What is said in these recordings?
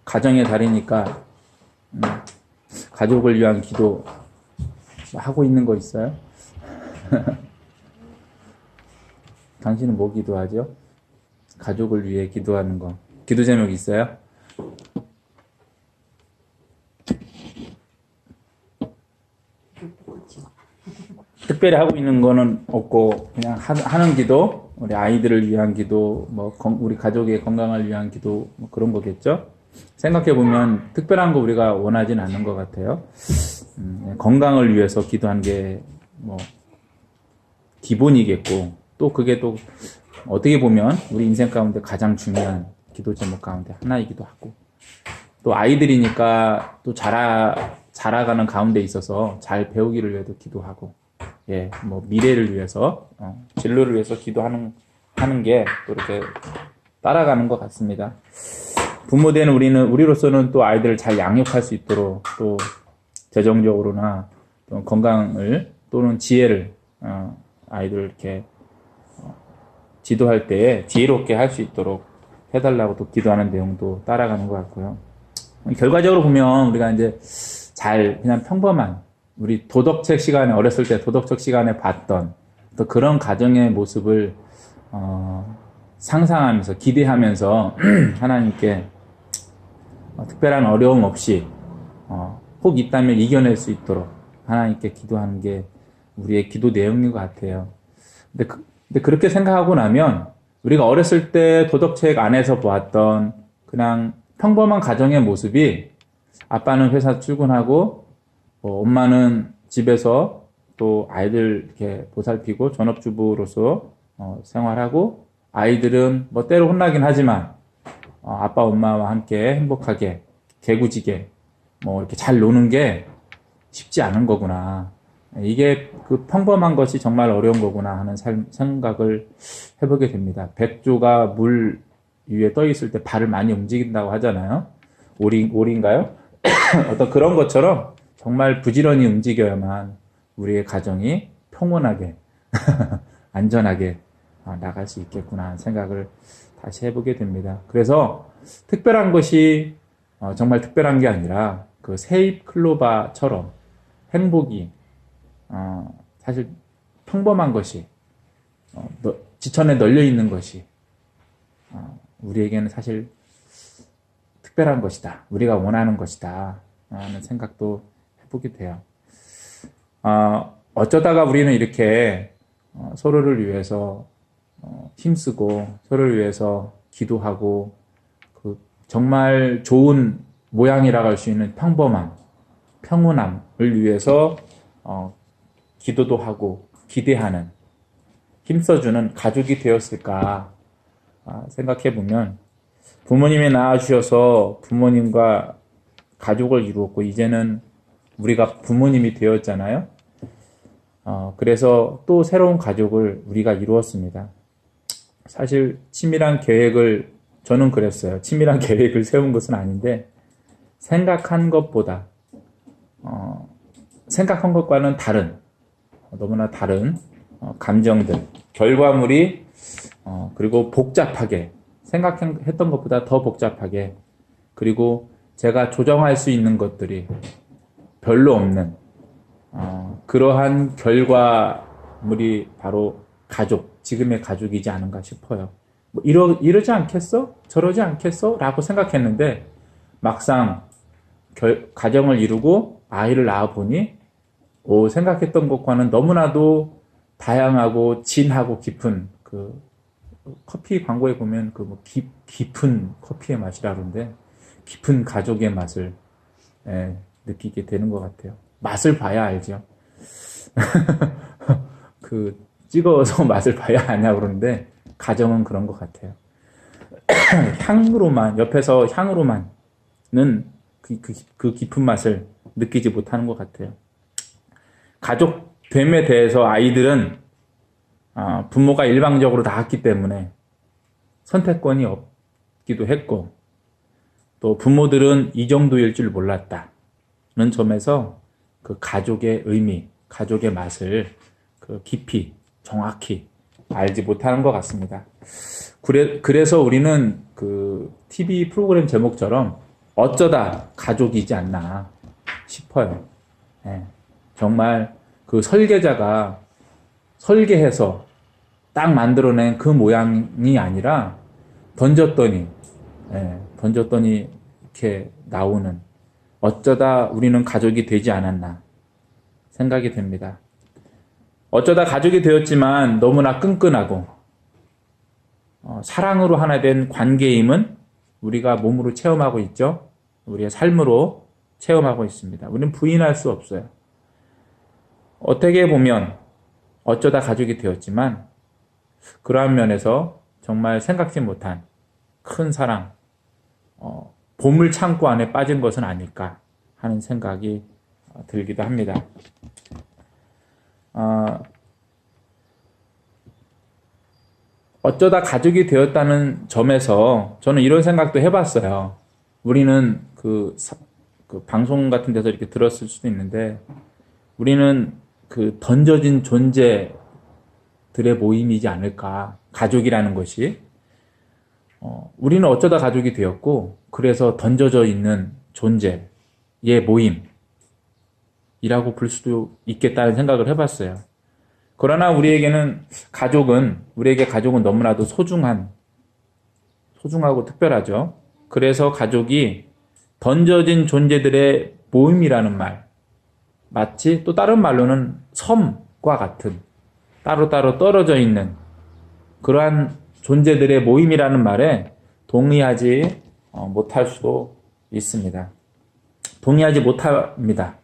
가정의 달이니까 가족을 위한 기도 하고 있는 거 있어요? 당신은 뭐 기도하죠? 가족을 위해 기도하는 거. 기도 제목 있어요? 특별히 하고 있는 거는 없고 그냥 하는 기도, 우리 아이들을 위한 기도, 뭐 우리 가족의 건강을 위한 기도, 뭐 그런 거겠죠? 생각해 보면 특별한 거 우리가 원하진 않는 것 같아요. 건강을 위해서 기도한 게 뭐 기본이겠고, 또 그게 또 어떻게 보면 우리 인생 가운데 가장 중요한 기도 제목 가운데 하나이기도 하고, 또 아이들이니까 또 자라가는 가운데 있어서 잘 배우기를 위해서 기도하고, 예, 뭐 미래를 위해서, 진로를 위해서 기도하는 게 또 이렇게 따라가는 것 같습니다. 부모된 우리로서는 또 아이들을 잘 양육할 수 있도록, 또 재정적으로나 또 건강을 또는 지혜를 아이들을 이렇게 지도할 때에 지혜롭게 할 수 있도록 해달라고 또 기도하는 내용도 따라가는 것 같고요. 결과적으로 보면 우리가 이제 잘 그냥 평범한 우리 도덕책 시간에, 어렸을 때 도덕책 시간에 봤던 또 그런 가정의 모습을 상상하면서 기대하면서 하나님께 특별한 어려움 없이 혹 있다면 이겨낼 수 있도록 하나님께 기도하는 게 우리의 기도 내용인 것 같아요. 근데 그렇게 생각하고 나면 우리가 어렸을 때 도덕책 안에서 보았던 그냥 평범한 가정의 모습이, 아빠는 회사 출근하고 엄마는 집에서 또 아이들 이렇게 보살피고 전업주부로서 생활하고, 아이들은 뭐 때로 혼나긴 하지만 아빠 엄마와 함께 행복하게 개구지게 뭐 이렇게 잘 노는 게 쉽지 않은 거구나, 이게 그 평범한 것이 정말 어려운 거구나 하는 생각을 해보게 됩니다. 백조가 물 위에 떠 있을 때 발을 많이 움직인다고 하잖아요. 오리인가요? 어떤 그런 것처럼 정말 부지런히 움직여야만 우리의 가정이 평온하게 안전하게 나갈 수 있겠구나 하는 생각을 다시 해보게 됩니다. 그래서 특별한 것이 정말 특별한 게 아니라 그 세잎 클로바처럼 행복이 사실 평범한 것이, 지천에 널려 있는 것이 우리에게는 사실 특별한 것이다, 우리가 원하는 것이다 하는 생각도 해보게 돼요. 어쩌다가 우리는 이렇게 서로를 위해서 힘쓰고 서로를 위해서 기도하고, 그 정말 좋은 모양이라고 할 수 있는 평범함, 평온함을 위해서 기도도 하고 기대하는, 힘써주는 가족이 되었을까 생각해 보면, 부모님이 낳아주셔서 부모님과 가족을 이루었고 이제는 우리가 부모님이 되었잖아요. 그래서 또 새로운 가족을 우리가 이루었습니다. 사실 치밀한 계획을, 저는 그랬어요. 치밀한 계획을 세운 것은 아닌데 생각한 것보다 생각한 것과는 다른, 너무나 다른 감정들, 결과물이 그리고 복잡하게, 생각했던 것보다 더 복잡하게, 그리고 제가 조정할 수 있는 것들이 별로 없는 그러한 결과물이 바로 가족, 지금의 가족이지 않은가 싶어요. 뭐 이러지 않겠어? 저러지 않겠어? 라고 생각했는데 막상 가정을 이루고 아이를 낳아보니 생각했던 것과는 너무나도 다양하고 진하고 깊은, 그 커피 광고에 보면 그 뭐 깊은 커피의 맛이라 그러는데, 깊은 가족의 맛을 느끼게 되는 것 같아요. 맛을 봐야 알죠. 그 찍어서 맛을 봐야 아냐 그러는데 가정은 그런 것 같아요. 향으로만, 옆에서 향으로만은 그 깊은 맛을 느끼지 못하는 것 같아요. 가족됨에 대해서 아이들은 부모가 일방적으로 다 했기 때문에 선택권이 없기도 했고, 또 부모들은 이 정도일 줄 몰랐다는 점에서 그 가족의 의미, 가족의 맛을 그 깊이 정확히 알지 못하는 것 같습니다. 그래서 우리는 그 TV 프로그램 제목처럼 어쩌다 가족이지 않나 싶어요. 예, 정말 그 설계자가 설계해서 딱 만들어낸 그 모양이 아니라 던졌더니 이렇게 나오는, 어쩌다 우리는 가족이 되지 않았나 생각이 됩니다. 어쩌다 가족이 되었지만 너무나 끈끈하고 사랑으로 하나 된 관계임은 우리가 몸으로 체험하고 있죠. 우리의 삶으로 체험하고 있습니다. 우리는 부인할 수 없어요. 어떻게 보면 어쩌다 가족이 되었지만 그러한 면에서 정말 생각지 못한 큰 사랑, 보물 창고 안에 빠진 것은 아닐까 하는 생각이 들기도 합니다. 어쩌다 가족이 되었다는 점에서 저는 이런 생각도 해봤어요. 우리는 그 방송 같은 데서 이렇게 들었을 수도 있는데, 우리는 그 던져진 존재들의 모임이지 않을까. 가족이라는 것이. 우리는 어쩌다 가족이 되었고, 그래서 던져져 있는 존재의 모임이라고 볼 수도 있겠다는 생각을 해봤어요. 그러나 우리에게 가족은 너무나도 소중하고 특별하죠. 그래서 가족이 던져진 존재들의 모임이라는 말, 마치 또 다른 말로는 섬과 같은 따로따로 떨어져 있는 그러한 존재들의 모임이라는 말에 동의하지 못할 수도 있습니다. 동의하지 못합니다.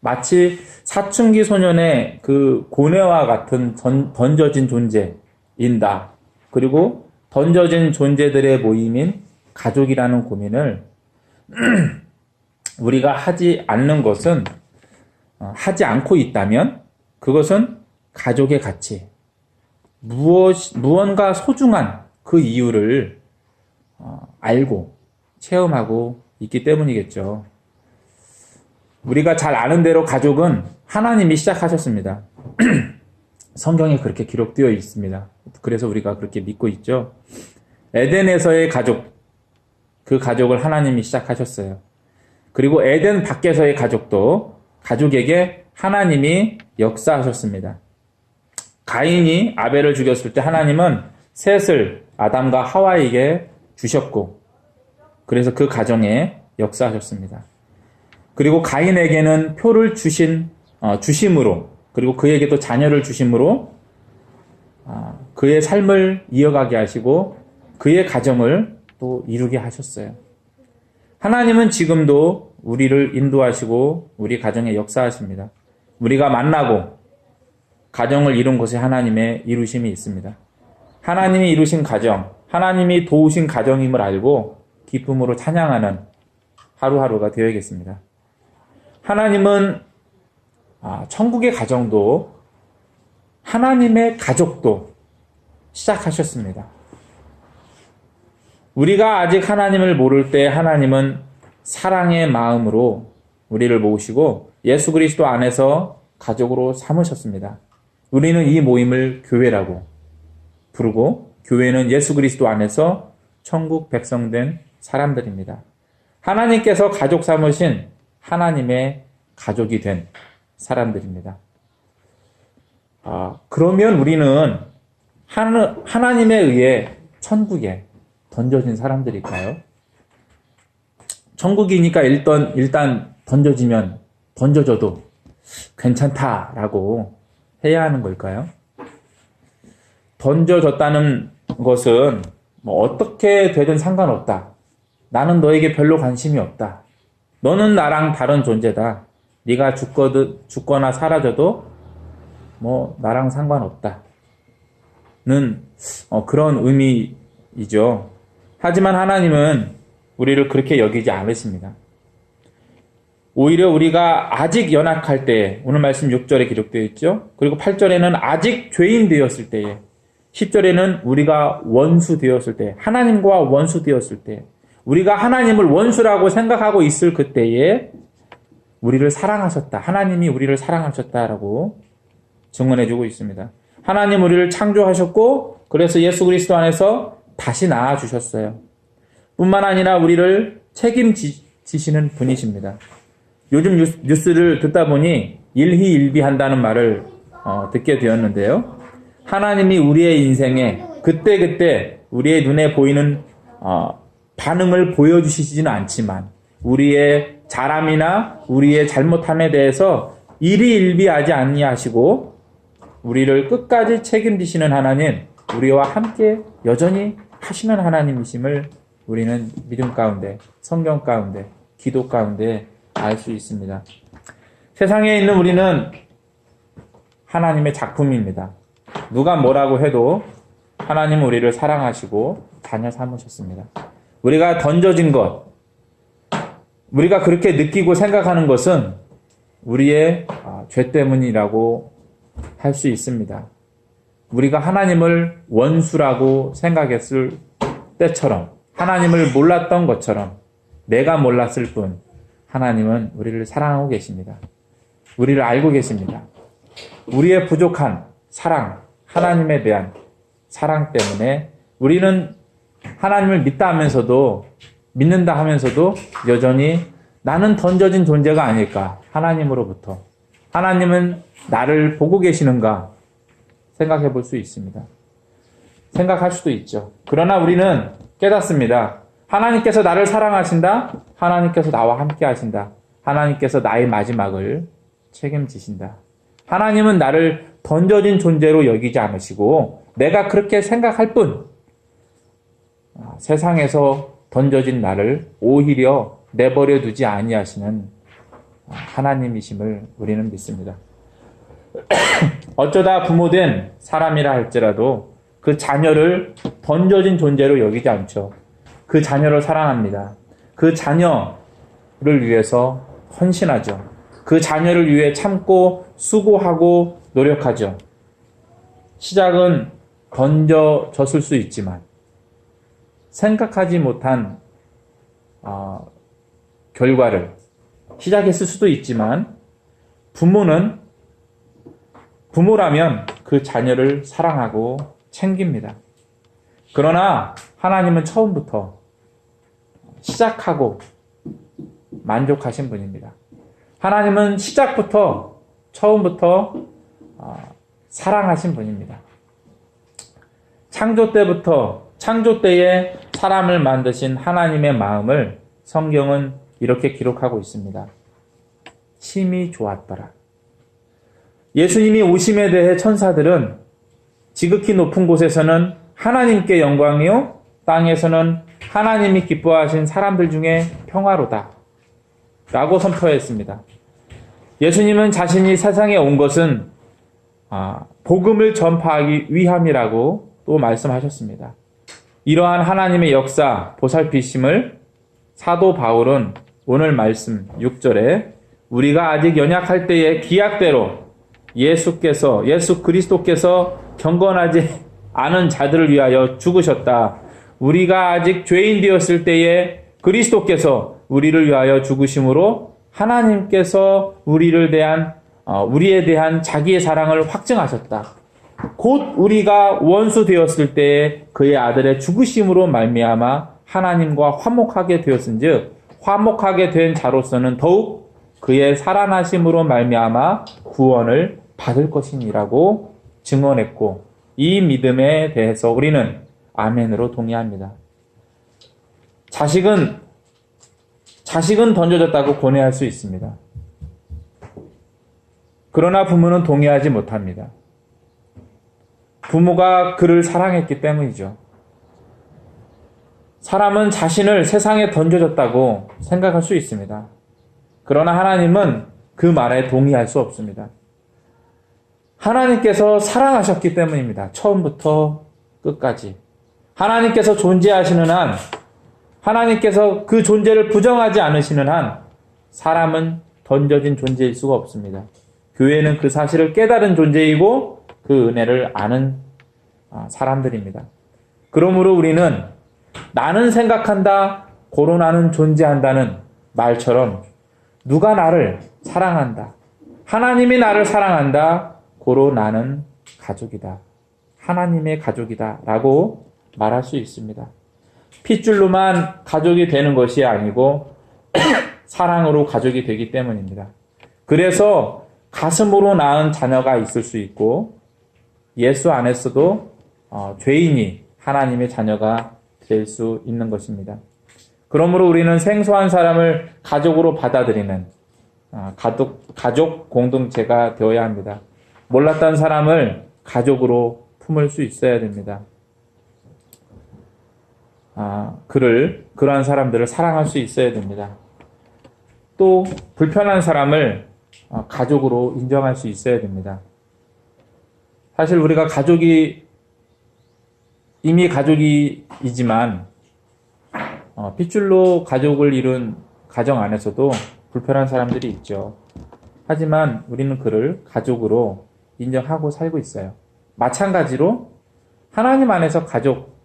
마치 사춘기 소년의 그 고뇌와 같은 던져진 존재인다. 그리고 던져진 존재들의 모임인 가족이라는 고민을 우리가 하지 않는 것은, 하지 않고 있다면 그것은 가족의 가치, 무언가 소중한 그 이유를 알고 체험하고 있기 때문이겠죠. 우리가 잘 아는 대로 가족은 하나님이 시작하셨습니다. 성경에 그렇게 기록되어 있습니다. 그래서 우리가 그렇게 믿고 있죠. 에덴에서의 가족, 그 가족을 하나님이 시작하셨어요. 그리고 에덴 밖에서의 가족도 가족에게 하나님이 역사하셨습니다. 가인이 아벨을 죽였을 때 하나님은 셋을 아담과 하와에게 주셨고, 그래서 그 가정에 역사하셨습니다. 그리고 가인에게는 표를 주심으로, 그리고 그에게도 자녀를 주심으로 그의 삶을 이어가게 하시고 그의 가정을 또 이루게 하셨어요. 하나님은 지금도 우리를 인도하시고 우리 가정에 역사하십니다. 우리가 만나고 가정을 이룬 곳에 하나님의 이루심이 있습니다. 하나님이 이루신 가정, 하나님이 도우신 가정임을 알고 기쁨으로 찬양하는 하루하루가 되어야겠습니다. 하나님은 천국의 가정도 하나님의 가족도 시작하셨습니다. 우리가 아직 하나님을 모를 때 하나님은 사랑의 마음으로 우리를 모으시고 예수 그리스도 안에서 가족으로 삼으셨습니다. 우리는 이 모임을 교회라고 부르고, 교회는 예수 그리스도 안에서 천국 백성된 사람들입니다. 하나님께서 가족 삼으신 하나님의 가족이 된 사람들입니다. 그러면 우리는 하나님에 의해 천국에 던져진 사람들일까요? 천국이니까 일단 던져져도 괜찮다라고 해야 하는 걸까요? 던져졌다는 것은 어떻게 되든 상관없다. 나는 너에게 별로 관심이 없다. 너는 나랑 다른 존재다. 네가 죽거나 사라져도 나랑 상관없다. 는 그런 의미이죠. 하지만 하나님은 우리를 그렇게 여기지 않으십니다. 오히려 우리가 아직 연약할 때에, 오늘 말씀 6절에 기록되어 있죠. 그리고 8절에는 아직 죄인 되었을 때에, 10절에는 우리가 원수 되었을 때, 하나님과 원수 되었을 때, 우리가 하나님을 원수라고 생각하고 있을 그때에 우리를 사랑하셨다. 하나님이 우리를 사랑하셨다라고 증언해주고 있습니다. 하나님 우리를 창조하셨고, 그래서 예수 그리스도 안에서 다시 낳아주셨어요. 뿐만 아니라 우리를 책임지시는 분이십니다. 요즘 뉴스를 듣다 보니 일희일비한다는 말을 듣게 되었는데요. 하나님이 우리의 인생에 그때그때 우리의 눈에 보이는 반응을 보여주시지는 않지만 우리의 잘함이나 우리의 잘못함에 대해서 일희일비하지 아니하시고 우리를 끝까지 책임지시는 하나님, 우리와 함께 여전히 하시는 하나님이심을 우리는 믿음 가운데, 성경 가운데, 기도 가운데 알 수 있습니다. 세상에 있는 우리는 하나님의 작품입니다. 누가 뭐라고 해도 하나님은 우리를 사랑하시고 자녀 삼으셨습니다. 우리가 던져진 것, 우리가 그렇게 느끼고 생각하는 것은 우리의 죄 때문이라고 할 수 있습니다. 우리가 하나님을 원수라고 생각했을 때처럼, 하나님을 몰랐던 것처럼, 내가 몰랐을 뿐 하나님은 우리를 사랑하고 계십니다. 우리를 알고 계십니다. 우리의 부족한 사랑, 하나님에 대한 사랑 때문에 우리는 하나님을 믿다 하면서도, 믿는다 하면서도 여전히 나는 던져진 존재가 아닐까, 하나님으로부터. 하나님은 나를 보고 계시는가 생각해 볼 수 있습니다. 생각할 수도 있죠. 그러나 우리는 깨닫습니다. 하나님께서 나를 사랑하신다. 하나님께서 나와 함께 하신다. 하나님께서 나의 마지막을 책임지신다. 하나님은 나를 던져진 존재로 여기지 않으시고 내가 그렇게 생각할 뿐 세상에서 던져진 나를 오히려 내버려 두지 아니하시는 하나님이심을 우리는 믿습니다. 어쩌다 부모된 사람이라 할지라도 그 자녀를 던져진 존재로 여기지 않죠. 그 자녀를 사랑합니다. 그 자녀를 위해서 헌신하죠. 그 자녀를 위해 참고 수고하고 노력하죠. 시작은 던져졌을 수 있지만 생각하지 못한 결과를 시작했을 수도 있지만 부모라면 그 자녀를 사랑하고 챙깁니다. 그러나 하나님은 처음부터 시작하고 만족하신 분입니다. 하나님은 시작부터 처음부터 사랑하신 분입니다. 창조 때에 사람을 만드신 하나님의 마음을 성경은 이렇게 기록하고 있습니다. 심히 좋았더라. 예수님이 오심에 대해 천사들은 지극히 높은 곳에서는 하나님께 영광이요 땅에서는 하나님이 기뻐하신 사람들 중에 평화로다 라고 선포했습니다. 예수님은 자신이 세상에 온 것은 복음을 전파하기 위함이라고 또 말씀하셨습니다. 이러한 하나님의 역사 보살피심을 사도 바울은 오늘 말씀 6절에 우리가 아직 연약할 때의 기약대로 예수 그리스도께서 경건하지 않은 자들을 위하여 죽으셨다. 우리가 아직 죄인 되었을 때에 그리스도께서 우리를 위하여 죽으심으로 하나님께서 우리에 대한 자기의 사랑을 확증하셨다. 곧 우리가 원수 되었을 때에 그의 아들의 죽으심으로 말미암아 하나님과 화목하게 되었은즉 화목하게 된 자로서는 더욱 그의 살아나심으로 말미암아 구원을 받을 것이니라고 증언했고 이 믿음에 대해서 우리는 아멘으로 동의합니다. 자식은 던져졌다고 고뇌할 수 있습니다. 그러나 부모는 동의하지 못합니다. 부모가 그를 사랑했기 때문이죠. 사람은 자신을 세상에 던져졌다고 생각할 수 있습니다. 그러나 하나님은 그 말에 동의할 수 없습니다. 하나님께서 사랑하셨기 때문입니다. 처음부터 끝까지. 하나님께서 존재하시는 한, 하나님께서 그 존재를 부정하지 않으시는 한, 사람은 던져진 존재일 수가 없습니다. 교회는 그 사실을 깨달은 존재이고 그 은혜를 아는 사람들입니다. 그러므로 우리는 나는 생각한다, 고로 나는 존재한다는 말처럼 누가 나를 사랑한다, 하나님이 나를 사랑한다, 고로 나는 가족이다, 하나님의 가족이다 라고 말할 수 있습니다. 핏줄로만 가족이 되는 것이 아니고 사랑으로 가족이 되기 때문입니다. 그래서 가슴으로 낳은 자녀가 있을 수 있고 예수 안에서도 죄인이 하나님의 자녀가 될 수 있는 것입니다. 그러므로 우리는 생소한 사람을 가족으로 받아들이는 가족 공동체가 되어야 합니다. 몰랐던 사람을 가족으로 품을 수 있어야 됩니다. 그러한 사람들을 사랑할 수 있어야 됩니다. 또 불편한 사람을 가족으로 인정할 수 있어야 됩니다. 사실 우리가 이미 가족이지만 핏줄로 가족을 이룬 가정 안에서도 불편한 사람들이 있죠. 하지만 우리는 그를 가족으로 인정하고 살고 있어요. 마찬가지로 하나님 안에서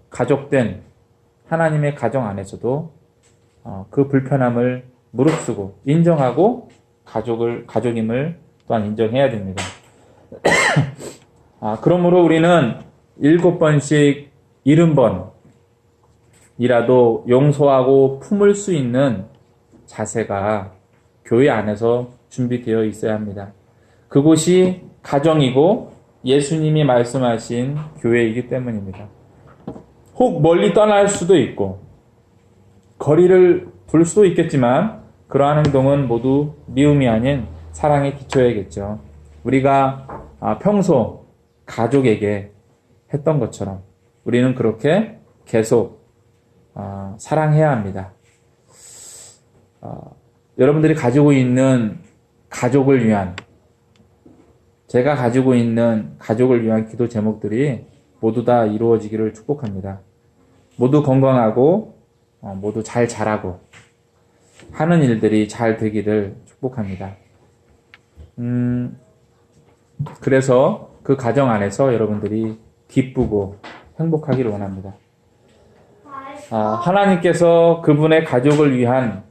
가족된 하나님의 가정 안에서도 그 불편함을 무릅쓰고 인정하고 가족임을 또한 인정해야 됩니다. 그러므로 우리는 7번씩 70번이라도 용서하고 품을 수 있는 자세가 교회 안에서 준비되어 있어야 합니다. 그곳이 가정이고 예수님이 말씀하신 교회이기 때문입니다. 혹 멀리 떠날 수도 있고 거리를 둘 수도 있겠지만 그러한 행동은 모두 미움이 아닌 사랑에 기초해야겠죠. 우리가 평소 가족에게 했던 것처럼 우리는 그렇게 계속 사랑해야 합니다. 여러분들이 가지고 있는 제가 가지고 있는 가족을 위한 기도 제목들이 모두 다 이루어지기를 축복합니다. 모두 건강하고 모두 잘 자라고 하는 일들이 잘 되기를 축복합니다. 그래서 그 가정 안에서 여러분들이 기쁘고 행복하기를 원합니다. 하나님께서 그분의 가족을 위한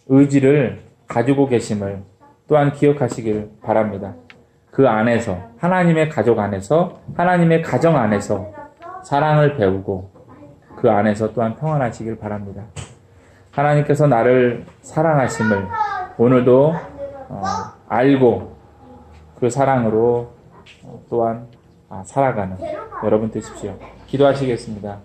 의지를 가지고 계심을 또한 기억하시길 바랍니다. 그 안에서 하나님의 가족 안에서 하나님의 가정 안에서 사랑을 배우고 그 안에서 또한 평안하시길 바랍니다. 하나님께서 나를 사랑하심을 오늘도 알고 그 사랑으로 또한 살아가는 여러분 되십시오. 기도하시겠습니다.